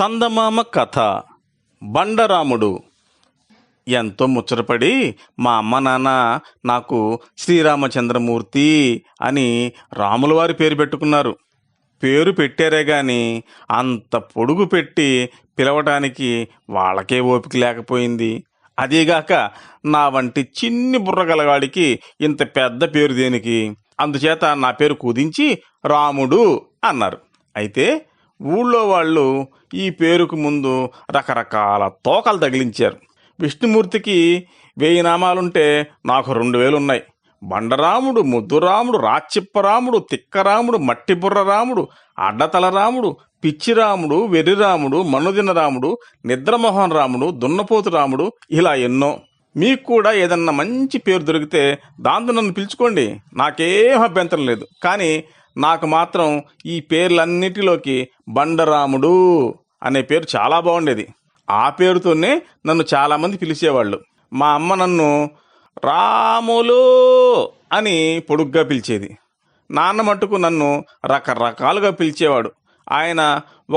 చందమామ కథ. బండరాముడు. ఎంతో ముచ్చటపడి మా అమ్మ నాన్న నాకు శ్రీరామచంద్రమూర్తి అని రాముల వారి పేరు పెట్టుకున్నారు. పేరు పెట్టారే గాని అంత పొడుగు పెట్టి పిలవటానికి వాళ్ళకే ఓపిక లేకపోయింది. అదీగాక నా వంటి చిన్ని బుర్ర గలవాడికి ఇంత పెద్ద పేరు దేనికి? అందుచేత నా పేరు కుదించి రాముడు అన్నారు. అయితే ఊళ్ళో వాళ్ళు ఈ పేరుకు ముందు రకరకాల తోకలు తగిలించారు. విష్ణుమూర్తికి 1000 నామాలుంటే నాకు 2000 ఉన్నాయి. బండరాముడు, ముద్దురాముడు, రాచిప్పరాముడు, తిక్కరాముడు, మట్టిబుర్ర రాముడు, అడ్డతల రాముడు, పిచ్చిరాముడు, వెర్రిరాముడు, మనుదిన రాముడు, నిద్రమోహన్ రాముడు, దున్నపోతు రాముడు, ఇలా ఎన్నో. మీకు కూడా ఏదన్నా మంచి పేరు దొరికితే దాంతో నన్ను పిలుచుకోండి, నాకేం అభ్యంతరం లేదు. కానీ నాకు మాత్రం ఈ పేర్లన్నిటిలోకి బండరాముడు అనే పేరు చాలా బాగుండేది. ఆ పేరుతోనే నన్ను చాలామంది పిలిచేవాళ్ళు. మా అమ్మ నన్ను రాములు అని పొడుగ్గా పిలిచేది. నాన్న మట్టుకు నన్ను రకరకాలుగా పిలిచేవాడు. ఆయన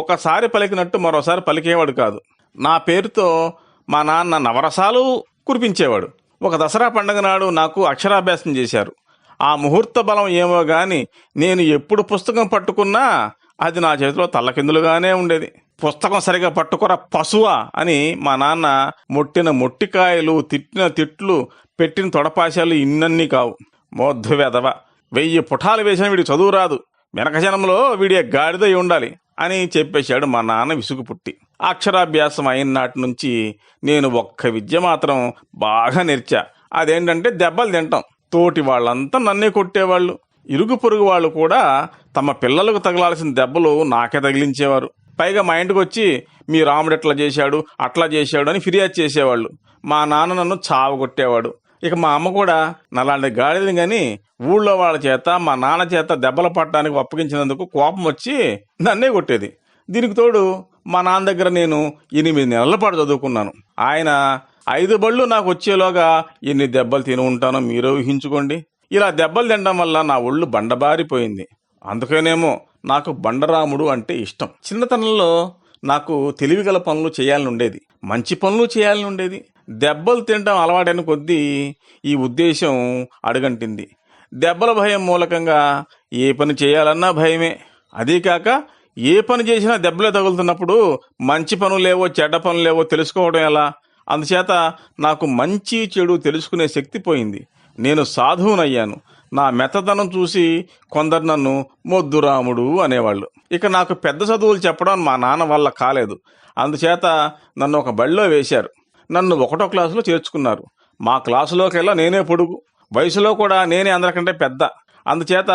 ఒకసారి పలికినట్టు మరోసారి పలికేవాడు కాదు. నా పేరుతో మా నాన్న నవరసాలు కురిపించేవాడు. ఒక దసరా పండుగ నాడు నాకు అక్షరాభ్యాసం చేశారు. ఆ ముహూర్త బలం ఏమో గాని నేను ఎప్పుడు పుస్తకం పట్టుకున్నా అది నా చేతిలో తల్లకిందులుగానే ఉండేది. పుస్తకం సరిగా పట్టుకోరా పశువా అని మా నాన్న మొట్టిన మొట్టికాయలు, తిట్టిన తిట్లు, పెట్టిన తొడపాశాలు ఇన్నన్నీ కావు. మోద్దు వెదవ, 1000 పుఠాలు వేసిన వీడికి చదువు రాదు, వెనక జనంలో వీడి గాడిదై ఉండాలి అని చెప్పేశాడు మా నాన్న విసుగు పుట్టి. అక్షరాభ్యాసం అయిన నాటి నుంచి నేను ఒక్క విద్య మాత్రం బాగా నేర్చా. అదేంటంటే దెబ్బలు తింటాం. తోటి వాళ్ళంతా నన్నే కొట్టేవాళ్ళు. ఇరుగు పొరుగు వాళ్ళు కూడా తమ పిల్లలకు తగలాల్సిన దెబ్బలు నాకే తగిలించేవారు. పైగా మా ఇంటికి వచ్చి మీ రాముడు ఎట్లా చేశాడు, అట్లా చేశాడు అని ఫిర్యాదు చేసేవాళ్ళు. మా నాన్న నన్ను చావగొట్టేవాడు. ఇక మా అమ్మ కూడా నలాంటి గాడిదని కానీ ఊళ్ళో వాళ్ళ చేత మా నాన్న చేత దెబ్బలు పట్టడానికి అప్పగించినందుకు కోపం వచ్చి నన్నే కొట్టేది. దీనికి తోడు మా నాన్న దగ్గర నేను 8 నెలల పాటు చదువుకున్నాను. ఆయన 5 బళ్ళు నాకు వచ్చేలోగా ఎన్ని దెబ్బలు తిని ఉంటానో మీరే ఊహించుకోండి. ఇలా దెబ్బలు తినడం వల్ల నా ఒళ్ళు బండబారిపోయింది. అందుకేనేమో నాకు బండరాముడు అంటే ఇష్టం. చిన్నతనంలో నాకు తెలివిగల పనులు చేయాలని ఉండేది, మంచి పనులు చేయాలని ఉండేది. దెబ్బలు తినడం అలవాటైన కొద్దీ ఈ ఉద్దేశం అడుగంటింది. దెబ్బల భయం మూలకంగా ఏ పని చేయాలన్నా భయమే. అదీ కాక ఏ పని చేసినా దెబ్బలే తగులుతున్నప్పుడు మంచి పనులేవో చెడ్డ పనులేవో తెలుసుకోవడం ఎలా? అందుచేత నాకు మంచి చెడు తెలుసుకునే శక్తి పోయింది. నేను సాధువునయ్యాను. నా మెత్తదనం చూసి కొందరు నన్ను మొద్దురాముడు అనేవాళ్ళు. ఇక నాకు పెద్ద చదువులు చెప్పడం మా నాన్న వల్ల కాలేదు. అందుచేత నన్ను ఒక బడిలో వేశారు. నన్ను 1వ క్లాసులో చేర్చుకున్నారు. మా క్లాసులోకెల్లా నేనే పొడుగు, వయసులో కూడా నేనే అందరికంటే పెద్ద. అందుచేత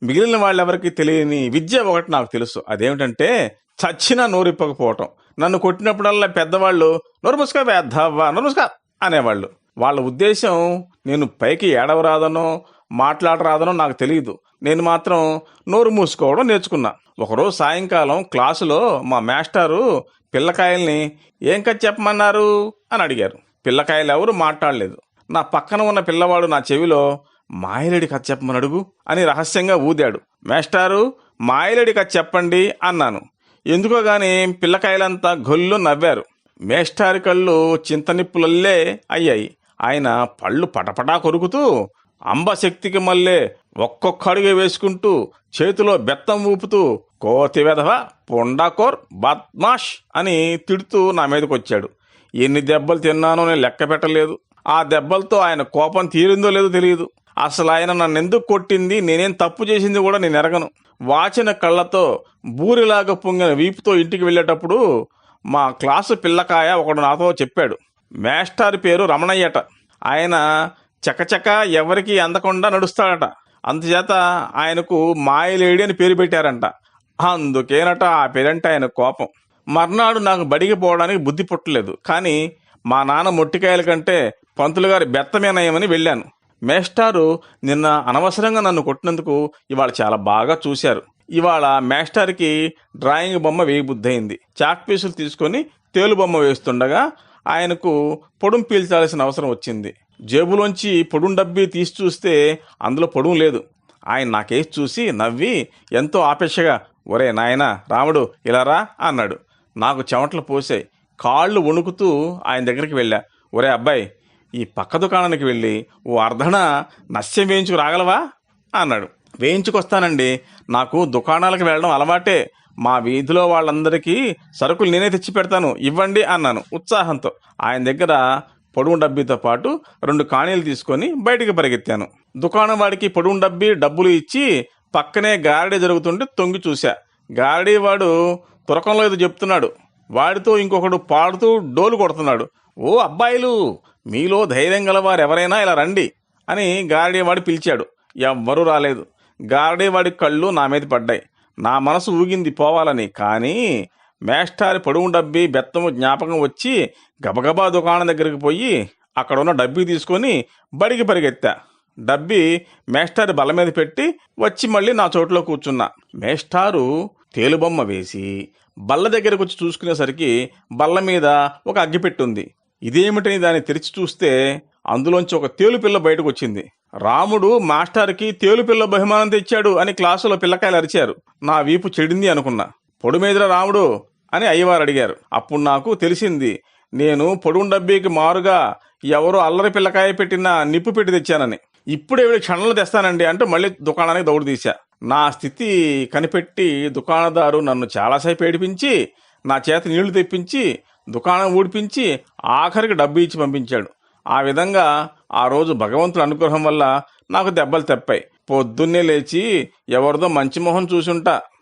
మిగిలిన వాళ్ళెవరికి తెలియని విద్య ఒకటి నాకు తెలుసు. అదేమిటంటే చచ్చినా నోరిప్పకపోవటం. నన్ను కొట్టినప్పుడల్లా పెద్దవాళ్ళు నోరుముసుక వేద్దవ్వా, నోరుముసుక అనేవాళ్ళు. వాళ్ళ ఉద్దేశం నేను పైకి ఏడవరాదనో మాట్లాడరాదనో నాకు తెలియదు. నేను మాత్రం నోరు మూసుకోవడం నేర్చుకున్నా. ఒకరోజు సాయంకాలం క్లాసులో మా మాస్టారు పిల్లకాయల్ని ఏం కథ చెప్పమన్నారు అని అడిగారు. పిల్లకాయలు ఎవరు మాట్లాడలేదు. నా పక్కన ఉన్న పిల్లవాడు నా చెవిలో మాయలేడి కథ చెప్పమని అడుగు అని రహస్యంగా ఊదాడు. మాస్టారు, మాయలేడి కథ చెప్పండి అన్నాను. ఎందుకో గాని పిల్లకాయలంతా గొల్లు నవ్వారు. మేస్టారి కళ్ళు చింతనిప్పులల్లే అయ్యాయి. ఆయన పళ్ళు పటపటా కొరుకుతూ అంబశక్తికి మళ్ళే ఒక్కొక్క అడుగు వేసుకుంటూ చేతిలో బెత్తం ఊపుతూ కోతి వెధవ, పొండాకోర్, బద్మాష్ అని తిడుతూ నా మీదకి వచ్చాడు. ఎన్ని దెబ్బలు తిన్నానో నేను లెక్క పెట్టలేదు. ఆ దెబ్బలతో ఆయన కోపం తీరిందో లేదో తెలియదు. అసలు ఆయన నన్ను ఎందుకు కొట్టింది, నేనేం తప్పు చేసింది కూడా నేను ఎరగను. వాచిన కళ్ళతో బూరిలాగా పొంగిన వీపుతో ఇంటికి వెళ్ళేటప్పుడు మా క్లాసు పిల్లకాయ ఒకడు నాతో చెప్పాడు. మేస్టార్ పేరు రమణయ్యట. ఆయన చకచక ఎవరికి అందకుండా నడుస్తాడట. అందుచేత ఆయనకు మాయలేడి అని పేరు పెట్టారంట. అందుకేనట ఆ పేరంటే ఆయన కోపం. మర్నాడు నాకు బడికి పోవడానికి బుద్ధి పుట్టలేదు. కానీ మా నాన్న మొట్టికాయల కంటే పంతులు గారి బెత్తమేనయమని వెళ్ళాను. మేస్టారు నిన్న అనవసరంగా నన్ను కొట్టినందుకు ఇవాళ చాలా బాగా చూశారు. ఇవాళ మేస్టార్కి డ్రాయింగ్ బొమ్మ వేయబుద్దయింది. చాక్ పీసులు తీసుకొని తేలుబొమ్మ వేస్తుండగా ఆయనకు పొడుం పీల్చాల్సిన అవసరం వచ్చింది. జేబులోంచి పొడుం డబ్బీ తీసి చూస్తే అందులో పొడుం లేదు. ఆయన నా కేసు చూసి నవ్వి ఎంతో ఆపేక్షగా, ఒరే నాయనా రాముడు ఇలా రా అన్నాడు. నాకు చెమటలు పోసాయి. కాళ్ళు వణుకుతూ ఆయన దగ్గరికి వెళ్ళా. ఒరే అబ్బాయి, ఈ పక్క దుకాణానికి వెళ్ళి ఓ అర్ధన నస్యం వేయించుకు రాగలవా అన్నాడు. వేయించుకొస్తానండి, నాకు దుకాణాలకు వెళ్ళడం అలవాటే. మా వీధిలో వాళ్ళందరికీ సరుకులు నేనే తెచ్చి పెడతాను, ఇవ్వండి అన్నాను ఉత్సాహంతో. ఆయన దగ్గర పొడుగు డబ్బీతో పాటు 2 కాణీలు తీసుకొని బయటికి పరిగెత్తాను. దుకాణం వాడికి పొడుగు డబ్బీ డబ్బులు ఇచ్చి పక్కనే గారడీ జరుగుతుంటే తొంగి చూశా. గారడీ వాడు తురకంలో ఏదో చెప్తున్నాడు. వాడితో ఇంకొకడు పాడుతూ డోలు కొడుతున్నాడు. ఓ అబ్బాయిలు, మీలో ధైర్యం గలవారు ఎవరైనా ఇలా రండి అని గారడీ వాడు పిలిచాడు. ఎవ్వరూ రాలేదు. గారడీ వాడి కళ్ళు నా మీద పడ్డాయి. నా మనసు ఊగింది పోవాలని. కానీ మేస్టారి పొడుగు డబ్బీ బెత్తము జ్ఞాపకం వచ్చి గబగబా దుకాణం దగ్గరికి పోయి అక్కడ ఉన్న డబ్బీ తీసుకొని బడికి పరిగెత్తా. డబ్బీ మేస్టారి బల్ల మీద పెట్టి వచ్చి మళ్ళీ నా చోట్లో కూర్చున్నా. మేస్టారు తేలుబొమ్మ వేసి బల్ల దగ్గరకు వచ్చి చూసుకునేసరికి బల్ల మీద ఒక అగ్గిపెట్టుంది. ఇదేమిటని దాన్ని తెరిచి చూస్తే అందులోంచి ఒక తేలుపిల్ల బయటకు వచ్చింది. రాముడు మాస్టర్కి తేలుపిల్ల బహుమానం తెచ్చాడు అని క్లాసులో పిల్లకాయలు అరిచారు. నా వీపు చెడింది అనుకున్నా. పొడుమేదిరా రాముడు అని అయ్యవారు అడిగారు. అప్పుడు నాకు తెలిసింది, నేను పొడుగు డబ్బీకి మారుగా ఎవరో అల్లరి పిల్లకాయ పెట్టిన నిప్పు పెట్టి తెచ్చానని. ఇప్పుడే క్షణంలో తెస్తానండి అంటూ మళ్ళీ దుకాణానికి దౌడు తీశా. నా స్థితి కనిపెట్టి దుకాణదారు నన్ను చాలాసేపు ఏడిపించి నా చేత నీళ్లు తెప్పించి దుకాణం ఊడిపించి ఆఖరికి డబ్బు ఇచ్చి పంపించాడు. ఆ విధంగా ఆ రోజు భగవంతుడి అనుగ్రహం వల్ల నాకు దెబ్బలు తెప్పాయి. పొద్దున్నే లేచి ఎవరిదో మంచి మొహం చూసుంటా.